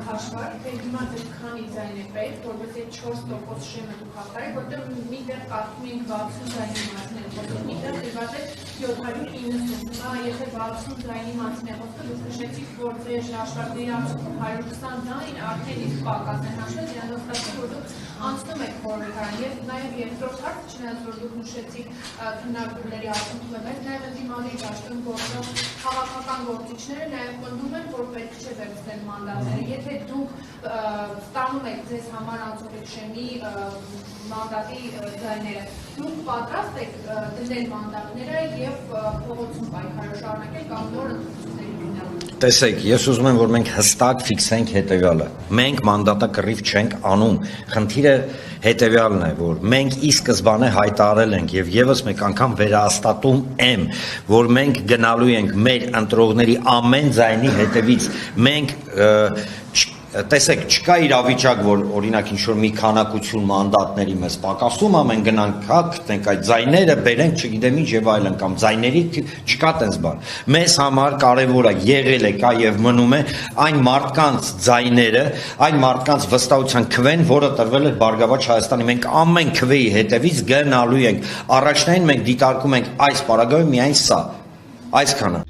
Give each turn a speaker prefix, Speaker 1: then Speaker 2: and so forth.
Speaker 1: Հաշվար, թե հիմա դες քանի ձայն է պետք, որովհետեւ 4% շեմը դուք հաղթարեք, որտեղ միտեղ կարդում ենք 60 ձայնի մասներ, որտեղ միտեղ դրված է 790, հիմա եթե 60 ձայնի մասն է խոսքը, դուք նշեցիք, որ ձեր հաշվարկների արդյունքում 120 ձայն արդեն իսկ պակաս են հաշվել, դրանով ստացվում, որ դուք անցնում եք խորհրդարան, եւ նաեւ երկրորդ հարցը, չնայած որ դուք նշեցիք քննարկումների արդյունքում, բայց նաեւ ընդդիմադիր դաշտում գործող քաղաքական գործիչները նաեւ պնդում են, որ պետք չէ վերցնել մանդատները, եթե դուք ստանում եք ձեզ համար անցողիկ շեմի մանդատի ձայները, դուք պատրաստ եք դնել մանդատները եւ փողոցում պայքարը շարունակել կամ նոր ընտրությունների գնալ։
Speaker 2: Տեսեք, ես ուզում եմ, որ մենք հստակ ֆիքսենք հետևյալը։ Մենք մանդատը կռիվ չենք անում։ Խնդիրը հետևյալն է, որ մենք ի սկզբանե հայտարարել ենք եւ եւս մեկ անգամ վերահաստատում եմ, որ մենք գնալու ենք մեր ընտրողների ամեն ձայնի հետևից։ Մենք տեսեք, չկա իրավիճակ, որ օրինակ ինչ-որ մի քանակություն մանդատների մեզ պակասում է, մենք գնանք, հա, գտնենք այդ ձայները, բերենք, չգիտեմ ինչ եւ այլն, կամ ձայների չկա տես բան։ Մեզ համար կարեւորը եղել է, կա եւ մնում է այն մարդկանց ձայները, այն մարդկանց վստահության քվեն, որը տրվել է Բարգավաճ Հայաստանի։ Մենք ամեն քվեի հետևից գնալու ենք։ Առաջնային մենք դիտարկում ենք այս պարագայում միայն սա, այսքանը։